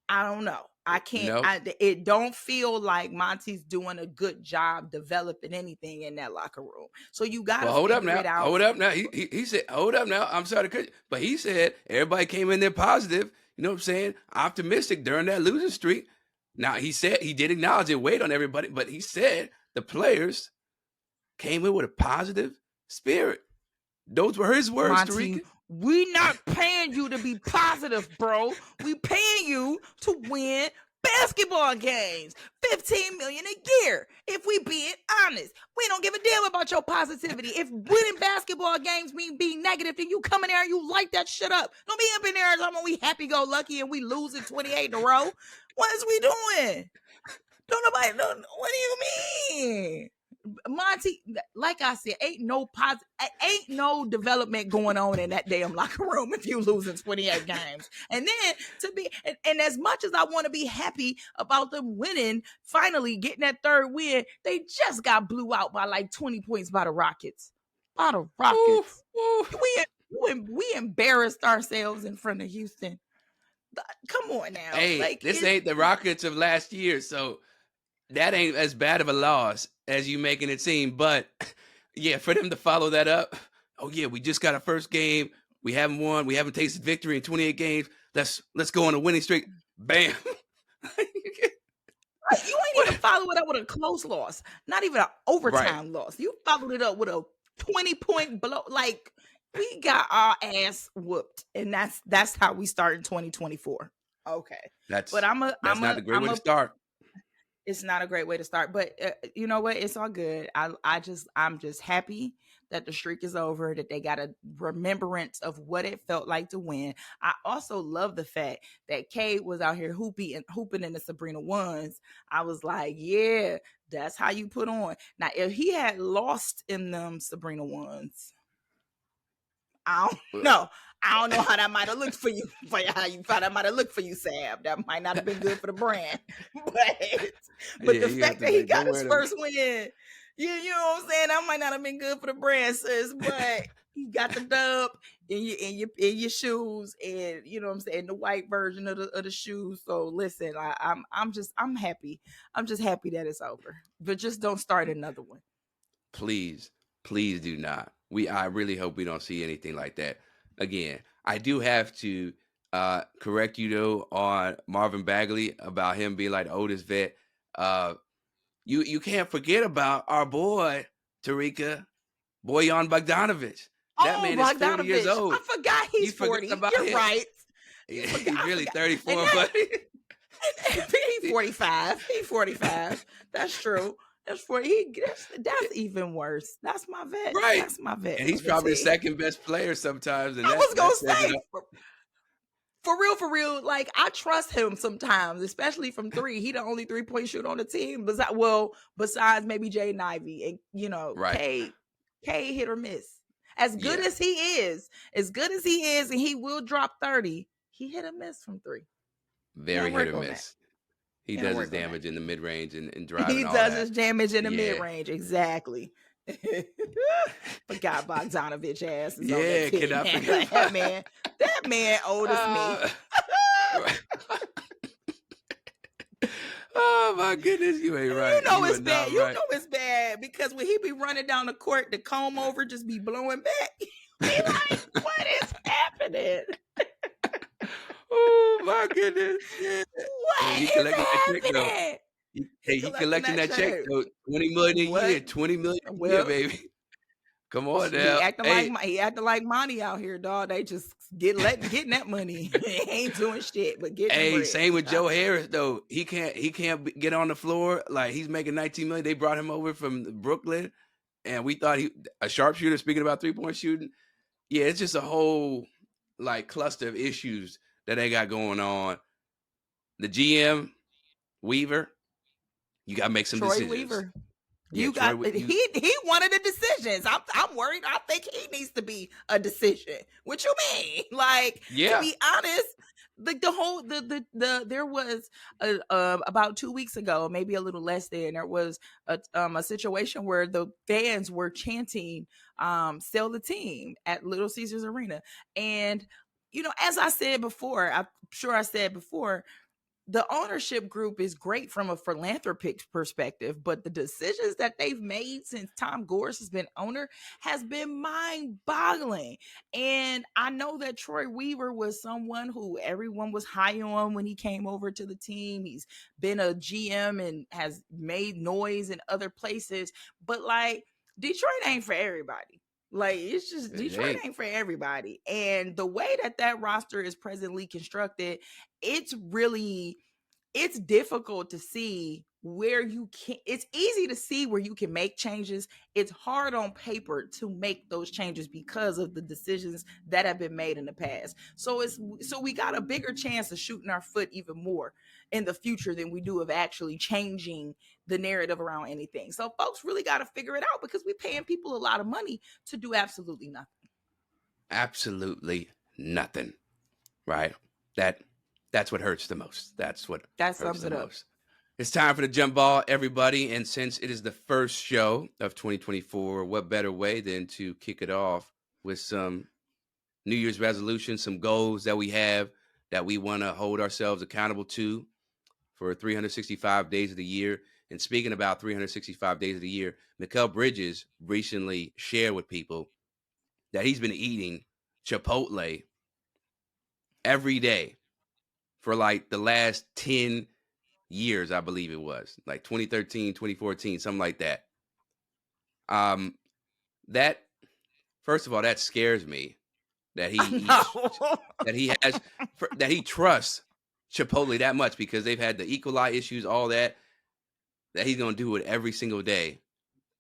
I don't know. I can't. No. It don't feel like Monty's doing a good job developing anything in that locker room. So you got to Well, hold up figure now. it out. Hold up now. He said, hold up now. I'm sorry to cut you, but he said everybody came in there positive. You know what I'm saying? Optimistic during that losing streak. Now he said he did acknowledge it, weighed on everybody, but he said the players came in with a positive spirit. Those were his words, Monty, Terrika. we not paying you to be positive, bro. We paying you to win basketball games, 15 million a year. If we being honest, we don't give a damn about your positivity. If winning basketball games mean being negative, then you come in there and you light that shit up. Don't be up in there talking about we happy-go-lucky and we losing 28 in a row. What is we doing? Don't nobody know. What do you mean? Monty, like I said, ain't no development going on in that damn locker room if you losing 28 games. And then and as much as I want to be happy about them winning, finally getting that third win, they just got blew out by like 20 points by the Rockets. By the Rockets. We embarrassed ourselves in front of Houston. Come on now. Hey, like this ain't the Rockets of last year, so that ain't as bad of a loss as you making it seem. But yeah, for them to follow that up, oh yeah, we just got our first game. We haven't won. We haven't tasted victory in 28 games. Let's go on a winning streak. Bam. You ain't even followed it up with a close loss, not even an overtime loss. You followed it up with a 20-point blow. Like, we got our ass whooped, and that's how we start in 2024. Okay, that's not a great way to start. It's not a great way to start, but you know what? It's all good. I'm just happy that the streak is over, that they got a remembrance of what it felt like to win. I also love the fact that Cade was out here hooping in the Sabrina ones. I was like, yeah, that's how you put on. Now, if he had lost in them Sabrina ones, I don't know how that might have looked for you. How you thought that might have looked for you, Sam. That might not have been good for the brand. But the fact that he got his first win, you know what I'm saying? That might not have been good for the brand, sis. But he got the dub in your shoes, and you know what I'm saying, the white version of the shoes. So listen, I'm happy. I'm just happy that it's over. But just don't start another one. Please do not. I really hope we don't see anything like that again. I do have to correct you though on Marvin Bagley about him being like the oldest vet. You can't forget about our boy Terrika, Bojan Bogdanovic. That man is 40 years old. I forgot he's 40. You're him. Right. He's really 34, but he's 45. He's 45. That's true. That's even worse. That's my vet. Right. That's my vet. And he's probably the second best player sometimes. And I was gonna say, for real, like I trust him sometimes, especially from three. He the only 3-point shooter on the team. Besides maybe Jay and Ivy, and you know, right. K hit or miss. As good as he is, and he will drop 30. He hit or miss from three. Very hit or miss. He does his damage in the mid range and driving. He does his damage in the mid range, exactly. Forgot Bogdanovic ass. That man old as me. Oh my goodness, you ain't right. You know it's bad. You know it's bad because when he be running down the court, the comb over just be blowing back. Be like, what is happening? Oh my goodness! What is happening? He collecting that check though. 20 million a year. 20 million a year, baby. Come on now. He acting like Monty out here, dog. They just getting that money. Ain't doing shit, but getting bread. Same with Joe Harris though. He can't get on the floor. Like he's making 19 million. They brought him over from Brooklyn, and we thought a sharpshooter. Speaking about 3-point shooting, yeah, it's just a whole like cluster of issues that they got going on. The GM Weaver, you got to make some decisions. Weaver. He wanted the decisions. I'm worried. I think he needs to be a decision. What you mean? Like, to be honest, there was about 2 weeks ago, maybe a little less than, there was a situation where the fans were chanting "Sell the team" at Little Caesars Arena, and you know, as I said before, I'm sure I said before, the ownership group is great from a philanthropic perspective, but the decisions that they've made since Tom Gores has been owner has been mind-boggling. And I know that Troy Weaver was someone who everyone was high on when he came over to the team. He's been a GM and has made noise in other places, but like Detroit ain't for everybody. Like, it's just Detroit ain't for everybody. And the way that roster is presently constructed, it's really it's difficult to see where you can. It's easy to see where you can make changes. It's hard on paper to make those changes because of the decisions that have been made in the past. So we got a bigger chance of shooting our foot even more in the future than we do of actually changing the narrative around anything. So folks really got to figure it out, because we're paying people a lot of money to do absolutely nothing. Absolutely nothing. Right? That's what hurts the most. That's what That hurts sums the it up. most. It's time for the jump ball, everybody. And since it is the first show of 2024, what better way than to kick it off with some New Year's resolutions, some goals that we have that we want to hold ourselves accountable to for 365 days of the year. And speaking about 365 days of the year, Mikal Bridges recently shared with people that he's been eating Chipotle every day for like the last 10 years, I believe it was, like 2013, 2014, something like that. That, first of all, that scares me that he eats, No. that he has, that he trusts Chipotle that much, because they've had the E. coli issues, all that he's going to do it every single day.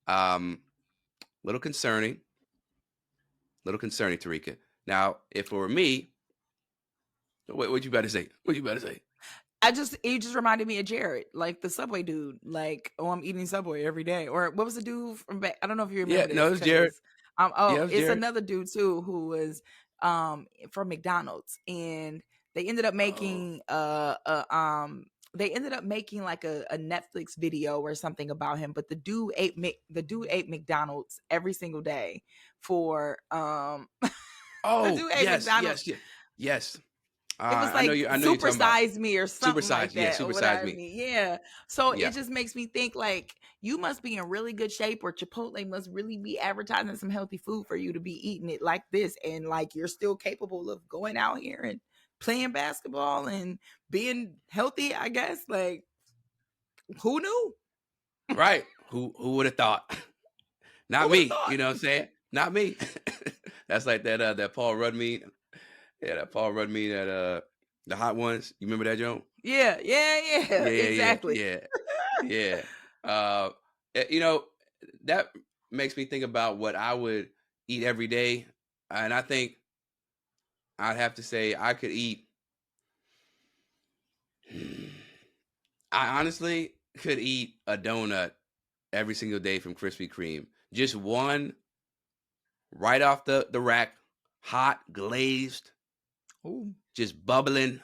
Little concerning, Terrika. Now, if it were me, what you about to say? What you about to say? It just reminded me of Jared, like the Subway dude. Like, oh, I'm eating Subway every day. Or what was the dude from back? I don't know if you Yeah, remember no, this, it was Jared. because Yeah, it oh, was it's Jared. another dude too who was from McDonald's, and they ended up Oh. making like a Netflix video or something about him. But the dude ate McDonald's every single day for the Oh, dude ate yes, McDonald's. yes, yes, yes. It was I know like you. I know you're Super talking about Size Me or something supersize. like Yeah, that, or supersize whatever. I me. mean, yeah. So it Yeah, just makes me think, like, you must be in really good shape, or Chipotle must really be advertising some healthy food for you to be eating it like this, and like you're still capable of going out here and playing basketball and being healthy, I guess. Like, who knew? right. Who would have thought? Not Who would have me. thought? You know what I'm saying? Not me. That's like that Paul Rudd meet. Yeah, that Paul Rudd meet at the Hot Ones. You remember that, Joan? Yeah, yeah, yeah. Yeah, yeah, Exactly. yeah, yeah. Uh, you know, that makes me think about what I would eat every day, and I think I'd have to say I could eat. I honestly could eat a donut every single day from Krispy Kreme. Just one, right off the rack, hot, glazed, Ooh. just bubbling,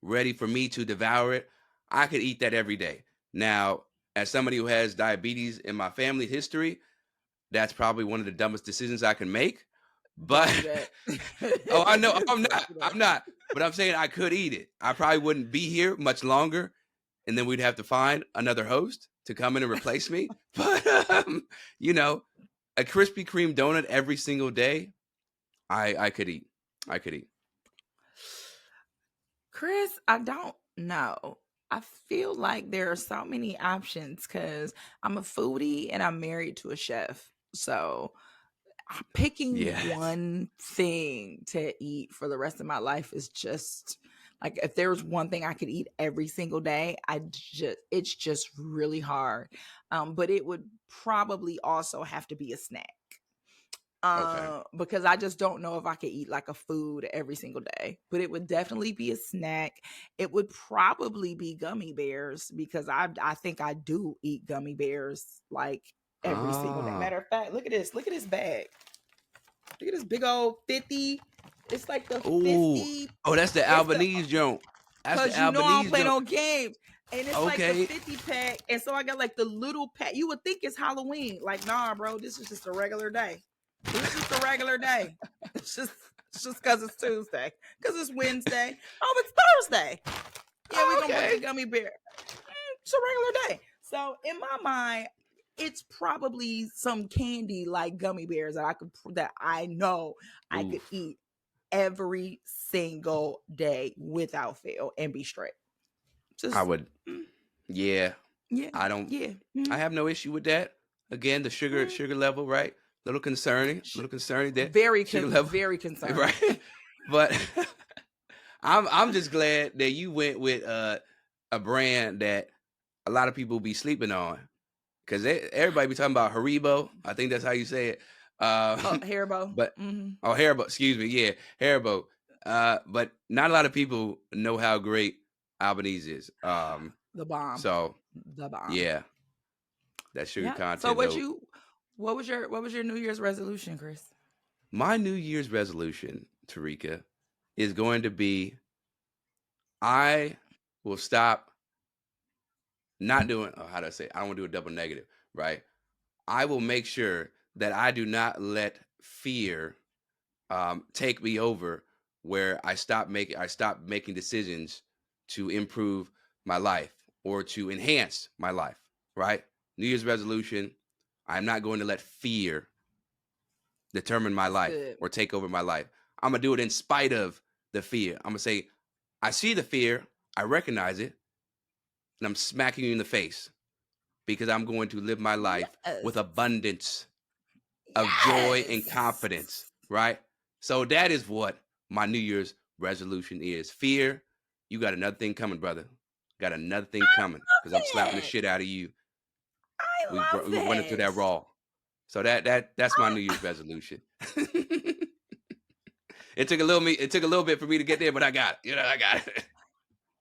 ready for me to devour it. I could eat that every day. Now, as somebody who has diabetes in my family history, that's probably one of the dumbest decisions I can make. Don't But do that. oh, I know I'm Don't not. do that. I'm not. But I'm saying I could eat it. I probably wouldn't be here much longer, and then we'd have to find another host to come in and replace me. But you know, a Krispy Kreme donut every single day, I could eat. I could eat. Chris, I don't know. I feel like there are so many options because I'm a foodie and I'm married to a chef. So picking Yes. one thing to eat for the rest of my life is just like, if there was one thing I could eat every single day, it's just really hard. But it would probably also have to be a snack. Okay. Because I just don't know if I could eat like a food every single day, but it would definitely be a snack. It would probably be gummy bears, because I think I do eat gummy bears like every single day. Ah. Matter of fact, look at this bag. Look at this big old 50. It's like the Ooh. 50. Oh, that's the It's the Albanese joint. That's the Cause you know I don't Albanese play joint. no games. And it's like the Okay. 50 pack. And so I got like the little pack. You would think it's Halloween. Like, nah, bro, this is just a regular day. This is just a regular day. It's just cause it's Tuesday. Cause it's Wednesday. Oh, it's Thursday. Yeah, we Oh, gonna put the okay. gummy bear. It's a regular day. So in my mind, it's probably some candy like gummy bears that I know I could Oof. eat every single day without fail and be straight. I Just would. mm, Yeah. yeah, I don't. yeah. I have no issue with that. Again, the Mm. sugar level, right? Little concerning. Sh- Little concerning that sugar level, very concerning. right? But I'm just glad that you went with a brand that a lot of people be sleeping on because everybody be talking about Haribo. I think that's how you say it. Oh, Haribo. But Mm-hmm. oh, Haribo. Excuse me. Yeah, Haribo. But not a lot of people know how great Albanese is. The bomb. So The bomb. yeah, that sugar Yeah. So content though. what was your New Year's resolution, Chris? My New Year's resolution, Terrika, is going to be I will stop not doing. Oh, how do I say? I don't want to do a double negative, right? I will make sure that I do not let fear take me over, where I stop making decisions to improve my life or to enhance my life. Right? New Year's resolution: I'm not going to let fear determine my That's life good. or take over my life. I'm gonna do it in spite of the fear. I'm gonna say, I see the fear, I recognize it, and I'm smacking you in the face because I'm going to live my life with Yes. abundance of joy and Yes. confidence, right? So that is what my New Year's resolution is. Fear, you got another thing coming, brother. Got another thing coming because I'm slapping the Love shit it. out of you. I love We running through it. that raw. So that's my New Year's resolution. It took a little bit for me to get there, but I got it. I got it.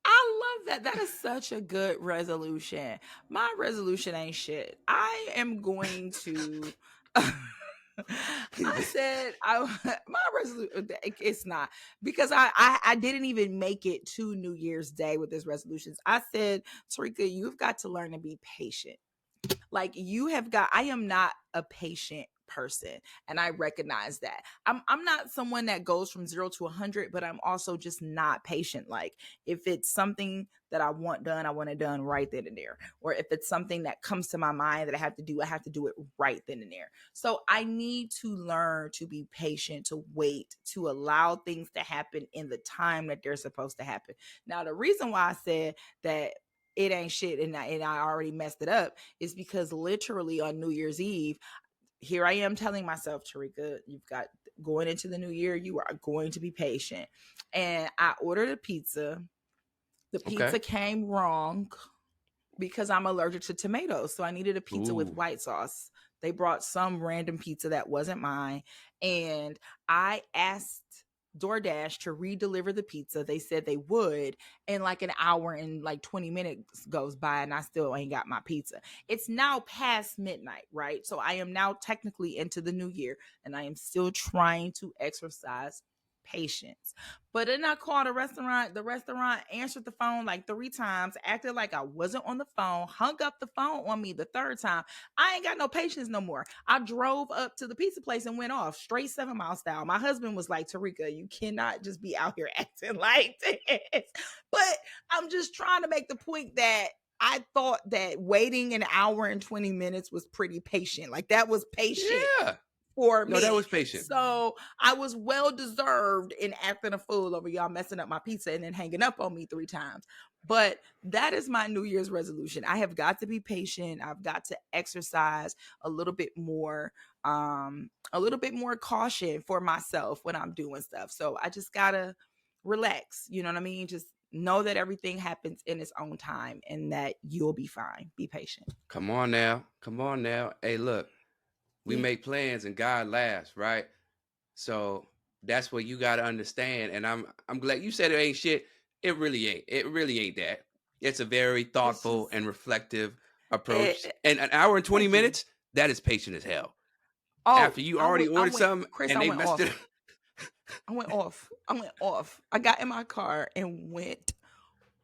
I love that. That is such a good resolution. My resolution ain't shit. I am going to. I said my resolution. It's not because I didn't even make it to New Year's Day with this resolutions. I said, Terrika, you've got to learn to be patient. Like you have got, I am not a patient person, and I recognize that. I'm not someone that goes from 0 to 100, but I'm also just not patient. Like if it's something that I want done, I want it done right then and there. Or if it's something that comes to my mind that I have to do it right then and there. So I need to learn to be patient, to wait, to allow things to happen in the time that they're supposed to happen. Now, the reason why I said that it ain't shit and I already messed it up is because literally on New Year's Eve, here I am telling myself, Terrika, you've got going into the new year, you are going to be patient. And I ordered a pizza. The Okay. pizza came wrong because I'm allergic to tomatoes. So I needed a pizza with Ooh. white sauce. They brought some random pizza that wasn't mine. And I asked DoorDash to re-deliver the pizza. They said they would, and like an hour and like 20 minutes goes by and I still ain't got my pizza. It's now past midnight, right? So I am now technically into the new year and I am still trying to exercise patience. But then I called a restaurant. The restaurant answered the phone like 3 times, acted like I wasn't on the phone, hung up the phone on me the third time. I ain't got no patience no more. I drove up to the pizza place and went off straight 7 Mile style. My husband was like, Terrika, you cannot just be out here acting like this. But I'm just trying to make the point that I thought that waiting an hour and 20 minutes was pretty patient. Like that was patient Yeah. for No, that me. was patient. So I was well deserved in acting a fool over y'all messing up my pizza and then hanging up on me 3 times. But that is my New Year's resolution. I have got to be patient. I've got to exercise a little bit more, a little bit more caution for myself when I'm doing stuff. So I just gotta relax. You know what I mean? Just know that everything happens in its own time and that you'll be fine. Be patient. Come on now. Come on now. Hey, look, we Yeah. make plans and God laughs, right? So that's what you got to understand. And I'm glad you said it ain't shit. It really ain't. It really ain't that. It's a very It's thoughtful just and reflective approach. it, And an hour and 20 thank you. minutes, that is patient as hell. Oh, After you already I ordered went, something Chris, and I they went messed it off. up. I went off. I went off. I got in my car and went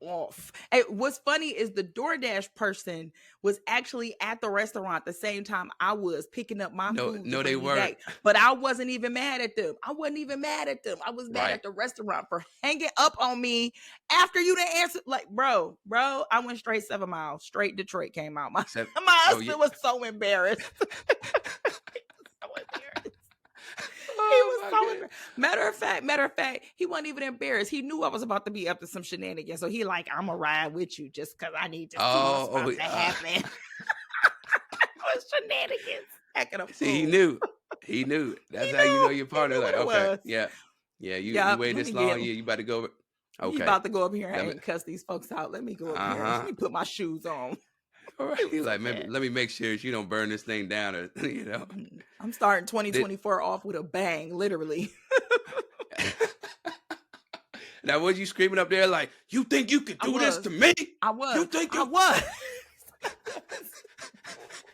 off. And what's funny is the DoorDash person was actually at the restaurant the same time I was picking up my No, food to no, they bring me weren't. back. But I wasn't even mad at them. I wasn't even mad at them. I was mad Right. at the restaurant for hanging up on me after you didn't answer. Like, bro, I went straight 7 miles. Straight Detroit came out. My, Except, my oh, yeah. husband was so embarrassed. So embarrassed. He Oh, was my so God. embarrassed. Matter of fact, he wasn't even embarrassed. He knew I was about to be up to some shenanigans. So he like, I'm gonna ride with you just because I need to see what's about to happen. It was shenanigans. Acting a see, he fool. knew. He knew. He That's how you know knew. your He partner. knew Like, what it okay, was. yeah. Yeah, you Yep. waited Let me this get long. Yeah, you about to go. He Okay. about to go up here Let me. and cuss these folks out. Let me go up here. Let Uh-huh. me put my shoes on. All right. It He's was like, maybe okay. let me make sure you don't burn this thing down, or I'm starting Did, 2024 off with a bang, literally. now, was you screaming up there like, you think you could I do this was. to me? I was. You think I you was.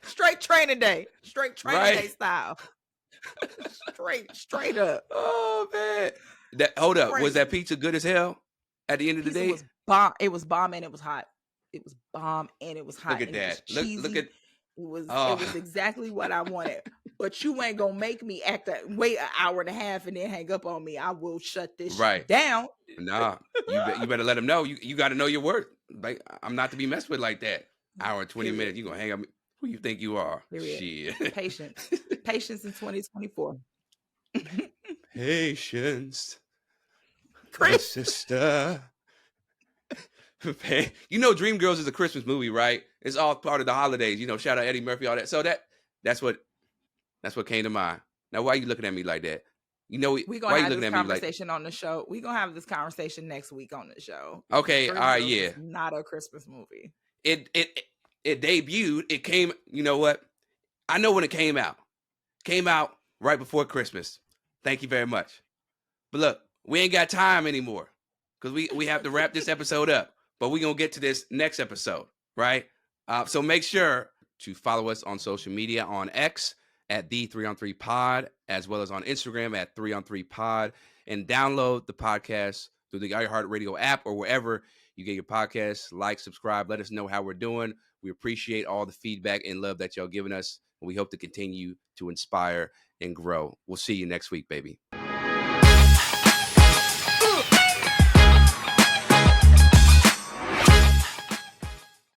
Straight training day. Straight training day right? style. Straight up. Oh man. Hold up. Was that Crazy. pizza good as hell at the end of the Pizza day? was bomb. It was bomb and it was hot. It was bomb and it was Look hot at and it was that. Look cheesy. at It oh was exactly what I wanted. But you ain't gonna make me wait an hour and a half and then hang up on me. I will shut this right. down. Nah. You better let him know. You gotta know your worth. Like, I'm not to be messed with like that. Hour and 20 Period. minutes. You gonna hang up. Who you think you are? Period. Shit. Patience. Patience in 2024. Patience, my Chris. sister. You know, Dreamgirls is a Christmas movie, right? It's all part of the holidays. Shout out Eddie Murphy, all that. So that's what came to mind. Now, why are you looking at me like that? We're Why gonna are you have looking this at me like? conversation on the show. We're gonna have this conversation next week on the show. Okay, all right, Dreamgirls yeah. is not a Christmas movie. It debuted. It came. You know what? I know when it came out. Came out right before Christmas. Thank you very much. But look, we ain't got time anymore because we have to wrap this episode up. But we're going to get to this next episode, right? So make sure to follow us on social media on X at the 3on3 Pod, as well as on Instagram at 3on3 Pod, and download the podcast through the iHeartRadio app or wherever you get your podcasts. Like, subscribe, let us know how we're doing. We appreciate all the feedback and love that y'all giving us. And we hope to continue to inspire and grow. We'll see you next week, baby.